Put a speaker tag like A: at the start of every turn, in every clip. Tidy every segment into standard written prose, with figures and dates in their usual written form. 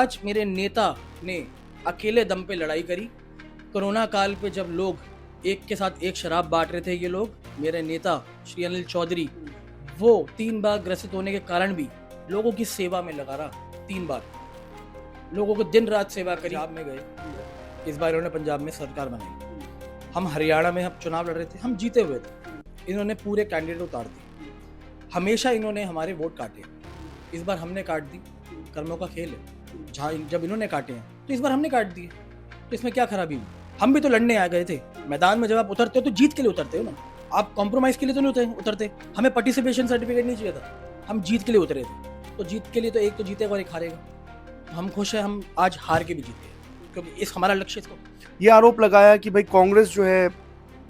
A: आज मेरे नेता ने अकेले दम पे लड़ाई करी। कोरोना काल पे जब लोग एक के साथ एक शराब बांट रहे थे, ये लोग, मेरे नेता श्री अनिल चौधरी, वो 3 बार ग्रसित होने के कारण भी लोगों की सेवा में लगा रहा। 3 बार लोगों को दिन रात सेवा करी। पंजाब में गए, इस बार इन्होंने पंजाब में सरकार बनाई। हम हरियाणा में हम चुनाव लड़ रहे थे, हम जीते हुए थे, इन्होंने पूरे कैंडिडेट उतार दिए। हमेशा इन्होंने हमारे वोट काटे, इस बार हमने काट दी। कर्मों का खेल है, जब इन्होंने काटे हैं तो इस बार हमने काट दिए, तो इसमें क्या खराबी हुई? हम भी तो लड़ने आ गए थे मैदान में। जब आप उतरते हो तो जीत के लिए उतरते हो ना, आप कॉम्प्रोमाइज के लिए तो नहीं उतरते। हमें पार्टिसिपेशन सर्टिफिकेट नहीं चाहिए था, हम जीत के लिए उतरे थे। तो जीत के लिए तो एक तो जीतेगा और एक हारेगा। तो हम खुश हैं, हम आज हार के भी जीते, क्योंकि इस हमारा लक्ष्य इसको।
B: ये आरोप लगाया कि भाई कांग्रेस जो है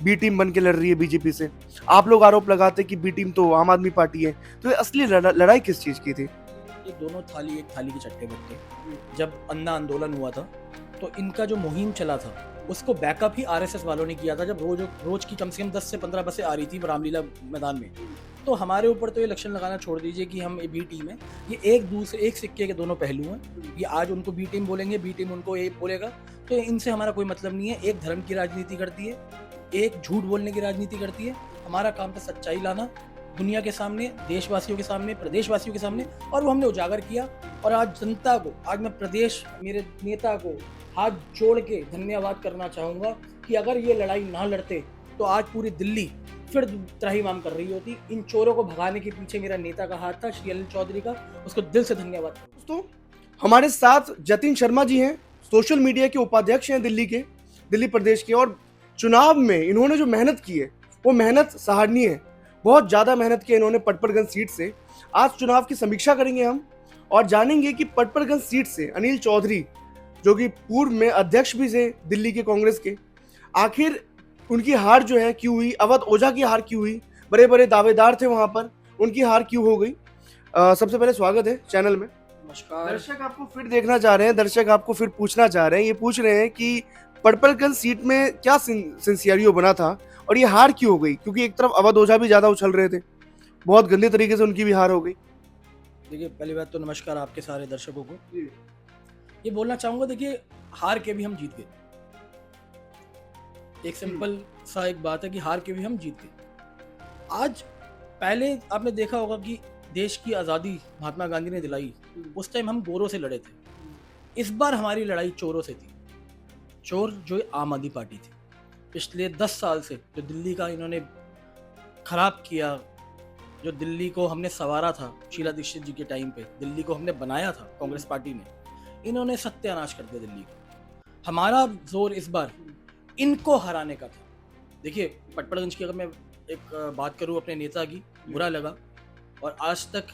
B: बी टीम बन के लड़ रही है बीजेपी से। आप लोग आरोप लगाते कि बी टीम तो आम आदमी पार्टी है। तो ये असली लड़ाई किस चीज की थी?
A: ये दोनों थाली एक थाली के चट्टे बट्टे। जब अन्ना आंदोलन हुआ था तो इनका जो मुहिम चला था उसको बैकअप ही आरएसएस वालों ने किया था। जब रोज की कम से कम 10 से 15 बसें आ रही थी रामलीला मैदान में, तो हमारे ऊपर तो ये लक्षण लगाना छोड़ दीजिए कि हम बी टीम है। ये एक सिक्के के दोनों पहलू हैं। ये आज उनको बी टीम बोलेंगे, बी टीम उनको ए बोलेगा, तो इनसे हमारा कोई मतलब नहीं है। एक धर्म की राजनीति करती है, एक झूठ बोलने की राजनीति करती है। हमारा काम था सच्चाई लाना दुनिया के सामने, देशवासियों के सामने, प्रदेशवासियों के सामने, और वो हमने उजागर किया। और आज जनता को, आज मैं प्रदेश मेरे नेता को हाथ जोड़ के धन्यवाद करना चाहूँगा कि अगर ये लड़ाई ना लड़ते तो आज पूरी दिल्ली फिर त्राहिमाम कर रही होती। इन चोरों को भगाने के पीछे मेरा नेता का हाथ था, श्री अनिल चौधरी का। उसको दिल से धन्यवाद।
B: दोस्तों, हमारे साथ जतिन शर्मा जी हैं, सोशल मीडिया के उपाध्यक्ष हैं दिल्ली प्रदेश के। और चुनाव में इन्होंने जो मेहनत की है वो मेहनत सराहनीय है। बहुत ज़्यादा मेहनत की इन्होंने पटपरगंज सीट से। आज चुनाव की समीक्षा करेंगे हम और जानेंगे कि पटपरगंज सीट से अनिल चौधरी, जो कि पूर्व में अध्यक्ष भी थे दिल्ली के कांग्रेस के, आखिर उनकी हार जो है क्यों हुई? अवध ओझा की हार क्यों हुई? बड़े बड़े दावेदार थे वहां पर, उनकी हार क्यों हो गई? सबसे पहले स्वागत है चैनल में।
A: नमस्कार।
B: दर्शक आपको फिर देखना चाह रहे हैं, दर्शक आपको फिर पूछना चाह रहे हैं, ये पूछ रहे हैं कि पटपरगंज सीट में क्या सिंसियरियो बना था और ये हार क्यों हो गई? क्योंकि एक तरफ अवध ओझा भी ज्यादा उछल रहे थे, बहुत गंदे तरीके से उनकी भी हार हो गई।
A: देखिए, पहली बात तो नमस्कार आपके सारे दर्शकों को। ये बोलना चाहूंगा, देखिए, हार के भी हम जीत गए। एक सिंपल सा एक बात है कि हार के भी हम जीत गए। आज पहले आपने देखा होगा कि देश की आज़ादी महात्मा गांधी ने दिलाई, उस टाइम हम गोरों से लड़े थे। इस बार हमारी लड़ाई चोरों से थी। चोर जो आम आदमी पार्टी थी। पिछले 10 साल से जो दिल्ली का इन्होंने खराब किया, जो दिल्ली को हमने संवारा था शीला दीक्षित जी के टाइम पे, दिल्ली को हमने बनाया था कांग्रेस पार्टी ने, इन्होंने सत्यानाश कर दिया दिल्ली को। हमारा जोर इस बार इनको हराने का था। देखिए, पटपरगंज की अगर मैं एक बात करूं अपने नेता की, बुरा लगा। और आज तक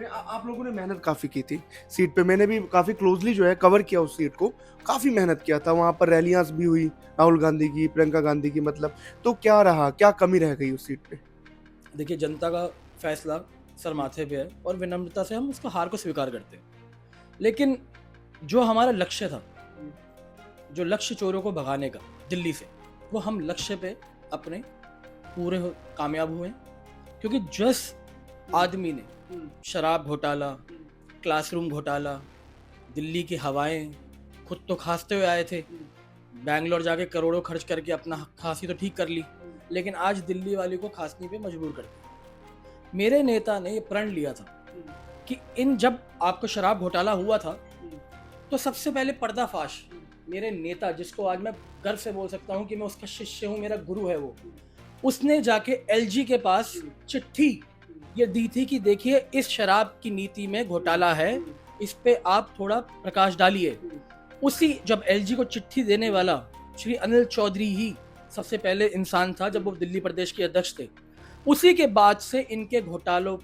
B: आप लोगों ने मेहनत काफी की थी सीट पे। मैंने भी काफी क्लोजली जो है कवर किया उस सीट को, काफी मेहनत किया था। वहां पर रैलियां भी हुई राहुल गांधी की, प्रियंका गांधी की, मतलब। तो क्या रहा, क्या कमी रह गई उस सीट पे?
A: देखिए, जनता का फैसला सर माथे पे है और विनम्रता से हम उसको हार को स्वीकार करते हैं। लेकिन जो हमारा लक्ष्य था, जो लक्ष्य चोरों को भगाने का दिल्ली से, वो हम लक्ष्य पे अपने पूरे कामयाब हुए। क्योंकि जिस आदमी ने शराब घोटाला, क्लासरूम घोटाला, दिल्ली की हवाएं, खुद तो खांसते हुए आए थे, बैंगलोर जाके करोड़ों खर्च करके अपना खांसी तो ठीक कर ली, लेकिन आज दिल्ली वाली को खांसने पे मजबूर कर दिया। मेरे नेता ने ये प्रण लिया था कि जब आपको शराब घोटाला हुआ था तो सबसे पहले पर्दाफाश मेरे नेता, जिसको आज मैं गर्व से बोल सकता हूं कि मैं उसका शिष्य हूं, मेरा गुरु है वो, उसने जाके एलजी के पास चिट्ठी ये दी थी कि देखिए, इस शराब की नीति में घोटाला है, इस पे आप थोड़ा प्रकाश डालिए। उसी जब एलजी को चिट्ठी देने वाला श्री अनिल चौधरी ही सबसे पहले इंसान था, जब वो दिल्ली प्रदेश के अध्यक्ष थे। उसी के बाद से इनके घोटालों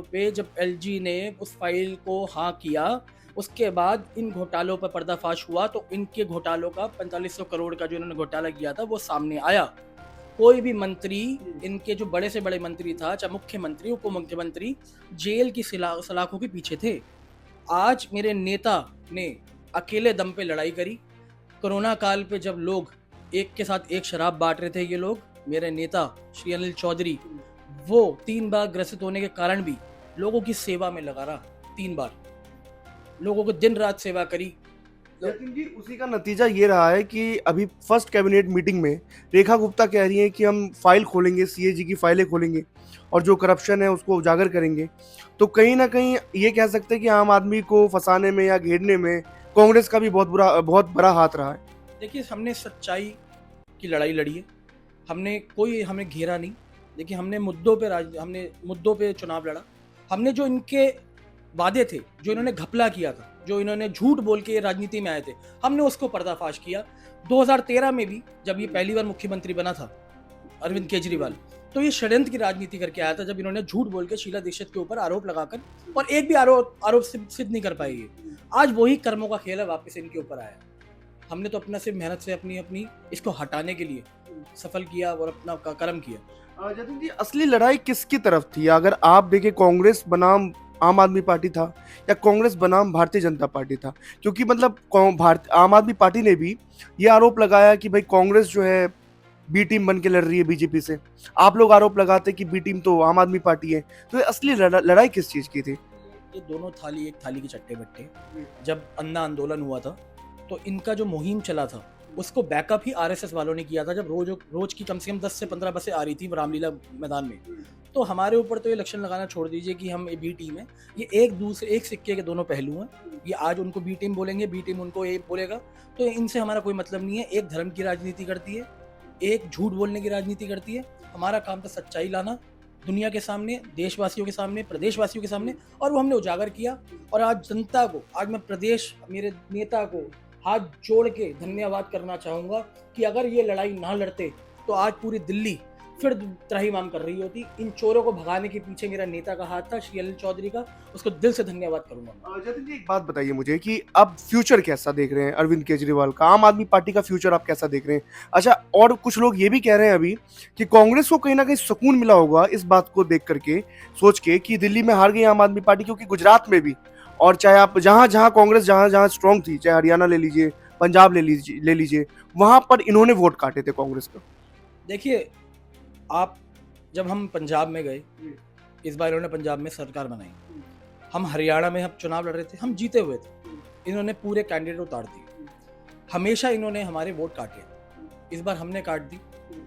A: पे जब एलजी ने उस फाइल को हाँ किया, उसके बाद इन घोटालों पर पर्दाफाश हुआ, तो इनके घोटालों का 4500 करोड़ का जो इन्होंने घोटाला किया था वो सामने आया। कोई भी मंत्री, इनके जो बड़े से बड़े मंत्री था, चाहे मुख्यमंत्री, उप मुख्यमंत्री, जेल की सलाखों के पीछे थे। आज मेरे नेता ने अकेले दम पे लड़ाई करी। कोरोना काल पे जब लोग एक के साथ एक शराब बांट रहे थे, ये लोग, मेरे नेता श्री अनिल चौधरी, वो 3 बार ग्रसित होने के कारण भी लोगों की सेवा में लगा रहा। 3 बार लोगों को दिन रात सेवा करी।
B: जतिन जी, उसी का नतीजा ये रहा है कि अभी फर्स्ट कैबिनेट मीटिंग में रेखा गुप्ता कह रही हैं कि हम फाइल खोलेंगे, सीएजी की फाइलें खोलेंगे और जो करप्शन है उसको उजागर करेंगे। तो कहीं ना कहीं ये कह सकते हैं कि आम आदमी को फंसाने में या घेरने में कांग्रेस का भी बहुत बड़ा हाथ रहा है।
A: देखिए, हमने सच्चाई की लड़ाई लड़ी है, हमें घेरा नहीं। देखिए, हमने मुद्दों पे चुनाव लड़ा। हमने जो इनके वादे थे, जो इन्होंने घपला किया था, जो इन्होंने झूठ बोल के ये राजनीति में आए थे, हमने उसको पर्दाफाश किया। 2013 में भी जब ये पहली बार मुख्यमंत्री बना था अरविंद केजरीवाल, तो ये षड्यंत्र की राजनीति करके आया था, जब इन्होंने झूठ बोल के शीला दीक्षित के ऊपर आरोप लगाकर, और एक भी आरोप सिद्ध नहीं कर पाई है। आज वही कर्मों का खेल है, वापस इनके ऊपर आया। हमने तो अपना सिर्फ मेहनत से अपनी इसको हटाने के लिए सफल किया और अपना कर्म किया।
B: जतिन जी, असली लड़ाई किसकी तरफ थी? अगर आप देखें, कांग्रेस बनाम आम आदमी पार्टी था या कांग्रेस बनाम भारतीय जनता पार्टी था? क्योंकि मतलब आम आदमी पार्टी ने भी ये आरोप लगाया कि भाई कांग्रेस जो है बी टीम बन के लड़ रही है बीजेपी से। आप लोग आरोप लगाते कि बी टीम तो आम आदमी पार्टी है। तो ये असली लड़ाई किस चीज की थी?
A: ये दोनों थाली एक थाली के चट्टे बट्टे। जब अन्ना आंदोलन हुआ था, तो इनका जो मुहिम चला था, उसको बैकअप ही आरएसएस वालों ने किया था। जब रोज की कम से कम 10 से 15 बसें आ रही थी रामलीला मैदान में, तो हमारे ऊपर तो ये लक्षण लगाना छोड़ दीजिए कि हम बी टीम है। ये एक सिक्के के दोनों पहलू हैं। ये आज उनको बी टीम बोलेंगे, बी टीम उनको ए बोलेगा। तो इनसे हमारा कोई मतलब नहीं है। एक धर्म की राजनीति करती है, एक झूठ बोलने की राजनीति करती है। हमारा काम था सच्चाई लाना दुनिया के सामने, देशवासियों के सामने, प्रदेशवासियों के सामने, और वो हमने उजागर किया। और आज जनता को, आज मैं मेरे नेता को हाथ जोड़ के धन्यवाद करना चाहूँगा कि अगर ये लड़ाई ना लड़ते तो आज पूरी दिल्ली फिर त्राहिमाम कर रही होती। इन चोरों को भगाने के पीछे मेरा नेता का हाथ था, श्री अनिल चौधरी का। उसको दिल से धन्यवाद करूंगा।
B: जतिन जी, एक बात बताइए मुझे कि अब फ्यूचर कैसा देख रहे हैं अरविंद केजरीवाल का? आम आदमी पार्टी का फ्यूचर आप कैसा देख रहे हैं? अच्छा, और कुछ लोग ये भी कह रहे हैं अभी कि कांग्रेस को कहीं ना कहीं सुकून मिला होगा इस बात को देख करके, सोच के कि दिल्ली में हार गई आम आदमी पार्टी, क्योंकि गुजरात में भी, और चाहे आप जहां जहां कांग्रेस जहां जहां स्ट्रांग थी, चाहे हरियाणा ले लीजिए, पंजाब ले लीजिए, वहां पर इन्होंने वोट काटे थे कांग्रेस का।
A: देखिए, जब हम पंजाब में गए, इस बार इन्होंने पंजाब में सरकार बनाई। हम हरियाणा में हम चुनाव लड़ रहे थे, हम जीते हुए थे। इन्होंने पूरे कैंडिडेट उतार दिए। हमेशा इन्होंने हमारे वोट काटे, इस बार हमने काट दी।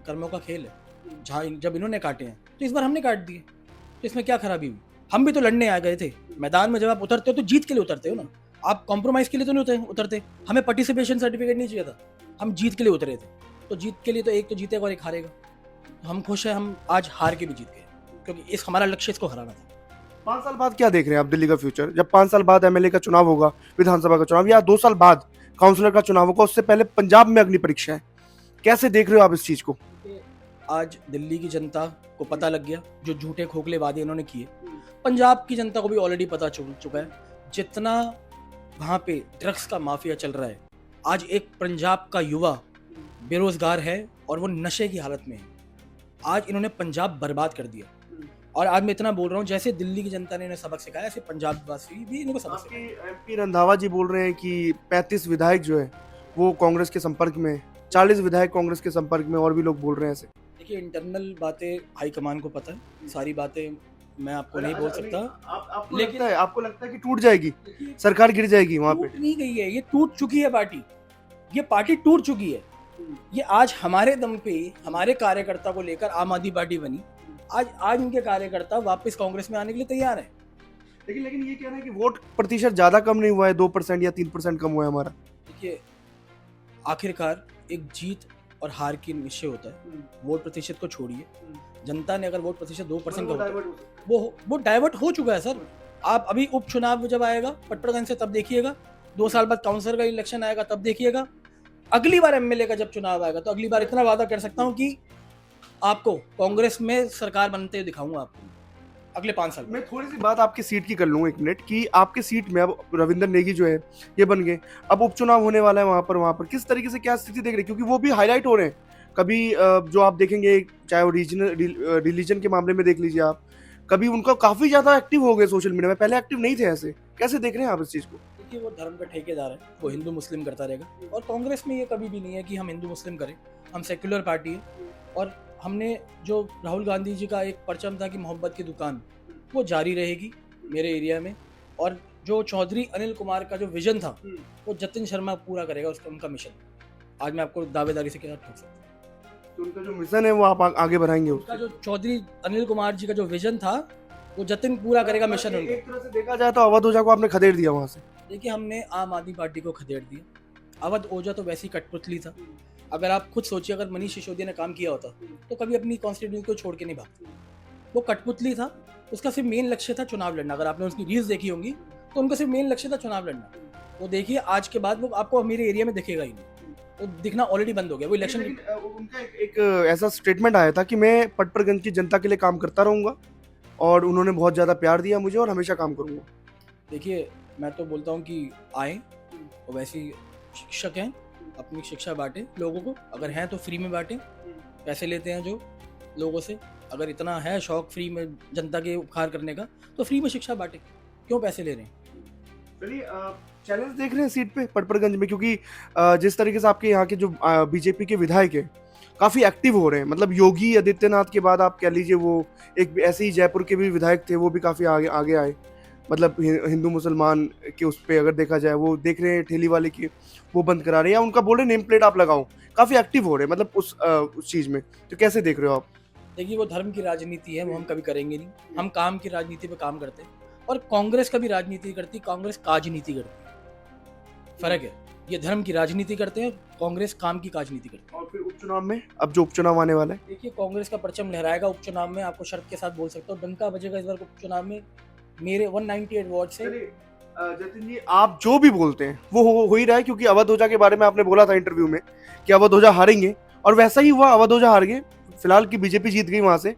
A: कर्मों का खेल है। जब इन्होंने काटे हैं तो इस बार हमने काट दिए। तो इसमें क्या खराबी हुई? हम भी तो लड़ने आ गए थे मैदान में। जब आप उतरते हो तो जीत के लिए उतरते हो ना, आप कॉम्प्रोमाइज के लिए तो नहीं उतरते। हमें पार्टिसिपेशन सर्टिफिकेट नहीं चाहिए था, हम जीत के लिए उतरे थे। तो जीत के लिए तो एक तो जीतेगा और एक हारेगा। तो हम खुश हैं, हम आज हार के भी जीत गए, क्योंकि हमारा लक्ष्य इसको हराना था।
B: 5 साल बाद क्या देख रहे हैं आप दिल्ली का फ्यूचर? जब 5 साल बाद एमएलए का चुनाव होगा, विधानसभा का चुनाव, या 2 साल बाद काउंसलर का चुनाव होगा, उससे पहले पंजाब में अग्नि परीक्षा है, कैसे देख रहे हो आप इस चीज को?
A: आज दिल्ली की जनता को पता लग गया जो झूठे खोखले वादे इन्होंने किए। पंजाब की जनता को भी ऑलरेडी पता चुका है। जितना वहाँ पे ड्रग्स का माफिया चल रहा है, आज एक पंजाब का युवा बेरोजगार है और वो नशे की हालत में है। आज इन्होंने पंजाब बर्बाद कर दिया। और आज मैं इतना बोल रहा हूँ, जैसे दिल्ली की जनता ने इन्हें सबक सिखाया, ऐसे पंजाब वासी भी इनको सबक सिखाया।
B: एमपी रंधावा जी बोल रहे हैं कि 35 विधायक जो है वो कांग्रेस के संपर्क में, 40 विधायक कांग्रेस के संपर्क में, और भी लोग बोल रहे हैं ऐसे।
A: देखिए, इंटरनल बातें हाईकमान को पता है, सारी बातें मैं आपको नहीं बोल सकता।
B: लेकिन आपको लगता है कि टूट जाएगी, सरकार गिर जाएगी वहां पे?
A: टूट नहीं गई है, ये टूट चुकी है पार्टी। ये पार्टी टूट चुकी है। ये आज हमारे दम पे, हमारे कार्यकर्ता को लेकर आम आदमी पार्टी बनी। आज इनके कार्यकर्ता वापस कांग्रेस में आने के लिए तैयार हैं।
B: लेकिन ये कह रहे हैं कि वोट प्रतिशत ज्यादा कम नहीं हुआ है, 2% या 3% कम हुआ है हमारा।
A: देखिए, आखिरकार एक जीत और हार की निश्चय होता है। वोट प्रतिशत को छोड़िए, जनता ने अगर वोट प्रतिशत 2% का वो डाइवर्ट हो चुका है सर। आप अभी उपचुनाव जब आएगा पटप्रगंज से, तब देखिएगा। 2 साल बाद काउंसलर का इलेक्शन आएगा, तब देखिएगा। अगली बार एमएलए का जब चुनाव आएगा, तो अगली बार इतना वादा कर सकता हूँ कि आपको कांग्रेस में सरकार बनते हुए दिखाऊंगा आपको अगले 5 साल।
B: मैं थोड़ी सी बात आपकी सीट की कर लूँ 1 मिनट, कि आपके सीट में अब रविंदर नेगी जो है ये बन गए, अब उपचुनाव होने वाला है वहाँ पर किस तरीके से क्या स्थिति देख रहे हैं? क्योंकि वो भी हाईलाइट हो रहे हैं। कभी जो आप देखेंगे, चाहे वो रिलीजन के मामले में देख लीजिए आप, कभी उनका काफी ज्यादा एक्टिव हो गए सोशल मीडिया में, पहले एक्टिव नहीं थे ऐसे। कैसे देख रहे हैं आप इस चीज को?
A: देखिए, वो धर्म का ठेकेदार है, वो हिंदू मुस्लिम करता रहेगा। और कांग्रेस में ये कभी भी नहीं है कि हम हिंदू मुस्लिम करें। हम सेक्युलर पार्टी है। और हमने जो राहुल गांधी जी का एक परचम था कि मोहब्बत की दुकान, वो जारी रहेगी मेरे एरिया में। और जो चौधरी अनिल कुमार का जो विजन था वो जतिन शर्मा पूरा करेगा, उसका उनका मिशन। आज मैं आपको दावेदारी से कह ठोक सकता हूँ।
B: तो उनका जो मिशन है वो आप आगे बढ़ाएंगे
A: उनका जो चौधरी अनिल कुमार जी का जो विजन था वो जतिन पूरा करेगा मिशन उनका।
B: एक तरह से देखा जाए तो अवध ओझा को आपने खदेड़ दिया वहां से।
A: देखिए, हमने आम आदमी पार्टी को खदेड़ दिया। अवध ओझा तो वैसी कठपुतली था। अगर आप खुद सोचिए, अगर मनीष सिसोदिया ने काम किया होता तो कभी अपनी कॉन्स्टिट्यूंसी को छोड़ के नहीं भागता। वो कठपुतली था, उसका सिर्फ मेन लक्ष्य था चुनाव लड़ना। अगर आपने उसकी रील्स देखी होंगी तो उनका सिर्फ मेन लक्ष्य था चुनाव लड़ना। वो देखिए, आज के बाद वो आपको मेरे एरिया में दिखेगा ही नहीं, वो दिखना ऑलरेडी बंद हो गया। वो इलेक्शन
B: उनका एक ऐसा स्टेटमेंट आया था कि मैं पटपरगंज की जनता के लिए काम करता रहूंगा और उन्होंने बहुत ज्यादा प्यार दिया मुझे और हमेशा काम करूंगा।
A: देखिए, मैं तो बोलता हूँ कि आए, और वैसे शिक्षक हैं, अपनी शिक्षा बांटें लोगों को। अगर हैं तो फ्री में बांटें, पैसे लेते हैं जो लोगों से। अगर इतना है शौक फ्री में जनता के उपकार करने का तो फ्री में शिक्षा बांटें, क्यों पैसे ले रहे हैं।
B: चलिए, चैलेंज देख रहे हैं सीट पे पटपरगंज में, क्योंकि जिस तरीके से आपके यहाँ के जो बीजेपी के विधायक हैं काफी एक्टिव हो रहे हैं। मतलब योगी आदित्यनाथ के बाद आप कह लीजिए वो एक ऐसे ही जयपुर के भी विधायक थे, वो भी काफी आगे आगे आए। मतलब हिंदू मुसलमान के उस पे अगर देखा जाए, वो देख रहे हैं ठेली वाले की वो बंद करा रहे हैं या उनका बोल रहे नेम प्लेट आप लगाओ, काफी एक्टिव हो रहे हैं मतलब उस चीज में। तो कैसे देख रहे हो आप?
A: देखिए, वो धर्म की राजनीति है, वो हम कभी करेंगे नहीं। हम काम की राजनीति पे काम करते हैं, और कांग्रेस कभी राजनीति करती, कांग्रेस काजनीति करती है। फर्क है, ये धर्म की राजनीति करते हैं, कांग्रेस काम की काजनीति करती है।
B: और फिर उपचुनाव में, अब जो उपचुनाव आने वाला है,
A: देखिए, कांग्रेस का परचम लहराएगा उपचुनाव में। आपको शर्त के साथ बोल सकता हूँ, डंका बजेगा इस बार उपचुनाव में मेरे 198 वार्ड से।
B: जतिन जी, आप जो भी बोलते हैं वो हो ही रहा है, क्योंकि अवध ओझा के बारे में आपने बोला था इंटरव्यू में कि अवध ओझा हारेंगे, और वैसा ही हुआ, अवध ओझा हार गए। फिलहाल की बीजेपी जीत गई वहां से,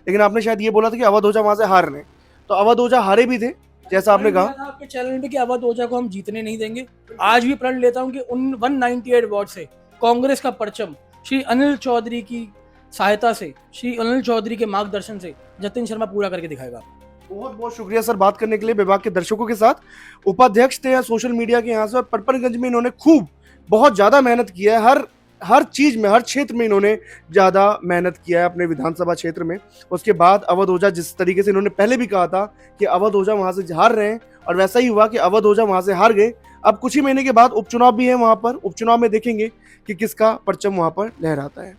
B: लेकिन आपने शायद ये बोला था कि अवध ओझा वहां से हार रहे हैं। तो अवध ओझा हारे भी थे, जैसा आपने कहा
A: आपके चैनल पे कि अवध ओझा को हम जीतने नहीं देंगे। आज भी प्रण लेता हूं कि उन 198 वार्ड से कांग्रेस का परचम श्री अनिल चौधरी की सहायता से, श्री अनिल चौधरी के मार्गदर्शन से जतिन शर्मा पूरा करके दिखाएगा।
B: बहुत बहुत शुक्रिया सर बात करने के लिए विभाग के दर्शकों के साथ। उपाध्यक्ष थे सोशल मीडिया के यहाँ से, और पटपरगंज में इन्होंने खूब बहुत ज्यादा मेहनत किया है। हर चीज में, हर क्षेत्र में इन्होंने ज्यादा मेहनत किया है अपने विधानसभा क्षेत्र में। उसके बाद अवध ओझा, जिस तरीके से इन्होंने पहले भी कहा था कि अवध ओझा वहां से हार रहे हैं, और वैसा ही हुआ कि अवध ओझा वहां से हार गए। अब कुछ ही महीने के बाद उपचुनाव भी है वहां पर, उपचुनाव में देखेंगे कि किसका परचम वहां पर लहराता है।